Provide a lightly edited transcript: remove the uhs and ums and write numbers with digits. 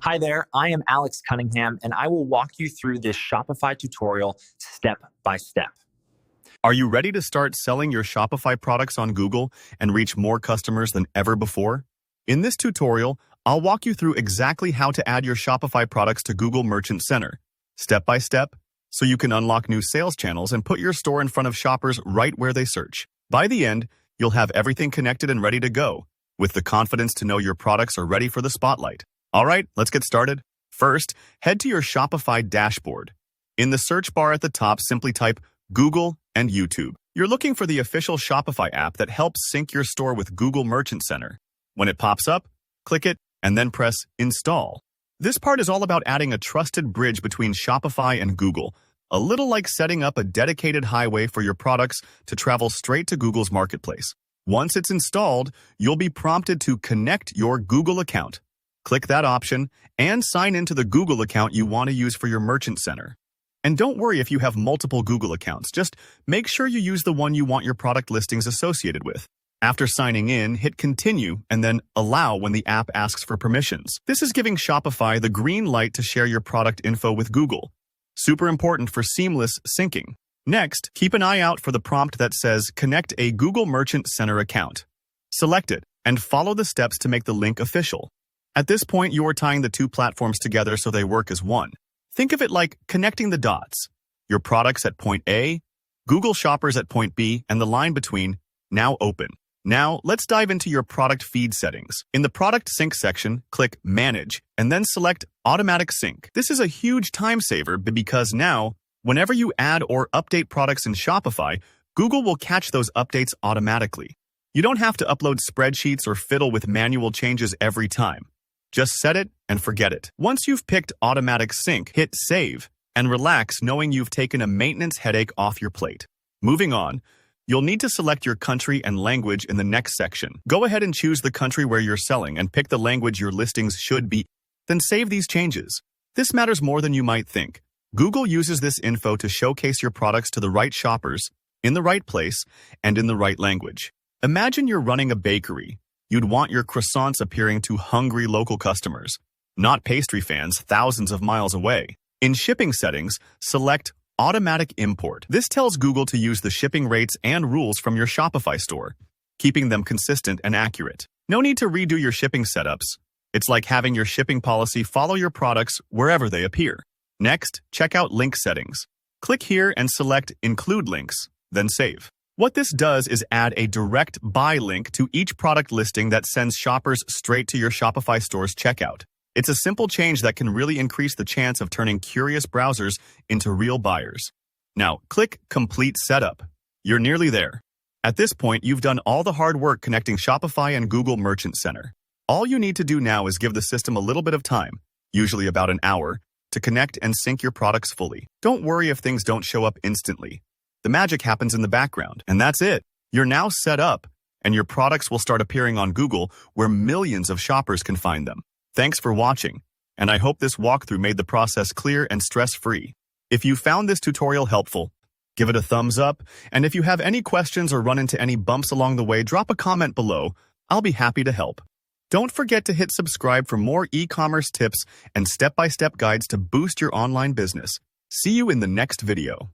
Hi there, I am Alex Cunningham, and I will walk you through this Shopify tutorial step by step. Are you ready to start selling your Shopify products on Google and reach more customers than ever before? In this tutorial, I'll walk you through exactly how to add your Shopify products to Google Merchant Center, step by step, so you can unlock new sales channels and put your store in front of shoppers right where they search. By the end, you'll have everything connected and ready to go, with the confidence to know your products are ready for the spotlight. All right, let's get started. First, head to your Shopify dashboard. In the search bar at the top, simply type Google and YouTube. You're looking for the official Shopify app that helps sync your store with Google Merchant Center. When it pops up, click it and then press Install. This part is all about adding a trusted bridge between Shopify and Google, a little like setting up a dedicated highway for your products to travel straight to Google's marketplace. Once it's installed, you'll be prompted to connect your Google account. Click that option and sign into the Google account you want to use for your Merchant Center. And don't worry if you have multiple Google accounts, just make sure you use the one you want your product listings associated with. After signing in, hit Continue and then Allow when the app asks for permissions. This is giving Shopify the green light to share your product info with Google. Super important for seamless syncing. Next, keep an eye out for the prompt that says Connect a Google Merchant Center account. Select it and follow the steps to make the link official. At this point, you are tying the two platforms together so they work as one. Think of it like connecting the dots. Your products at point A, Google shoppers at point B, and the line between now open. Now, let's dive into your product feed settings. In the Product Sync section, click Manage, and then select Automatic Sync. This is a huge time saver because now, whenever you add or update products in Shopify, Google will catch those updates automatically. You don't have to upload spreadsheets or fiddle with manual changes every time. Just set it and forget it. Once you've picked Automatic Sync, hit Save and relax knowing you've taken a maintenance headache off your plate. Moving on, you'll need to select your country and language in the next section. Go ahead and choose the country where you're selling and pick the language your listings should be. Then save these changes. This matters more than you might think. Google uses this info to showcase your products to the right shoppers, in the right place, and in the right language. Imagine you're running a bakery. You'd want your croissants appearing to hungry local customers, not pastry fans thousands of miles away. In shipping settings, select Automatic Import. This tells Google to use the shipping rates and rules from your Shopify store, keeping them consistent and accurate. No need to redo your shipping setups. It's like having your shipping policy follow your products wherever they appear. Next, check out link settings. Click here and select Include Links, then save. What this does is add a direct buy link to each product listing that sends shoppers straight to your Shopify store's checkout. It's a simple change that can really increase the chance of turning curious browsers into real buyers. Now, click Complete Setup. You're nearly there. At this point, you've done all the hard work connecting Shopify and Google Merchant Center. All you need to do now is give the system a little bit of time, usually about an hour, to connect and sync your products fully. Don't worry if things don't show up instantly. The magic happens in the background, and that's it. You're now set up, and your products will start appearing on Google where millions of shoppers can find them. Thanks for watching, and I hope this walkthrough made the process clear and stress-free. If you found this tutorial helpful, give it a thumbs up, and if you have any questions or run into any bumps along the way, drop a comment below. I'll be happy to help. Don't forget to hit subscribe for more e-commerce tips and step-by-step guides to boost your online business. See you in the next video.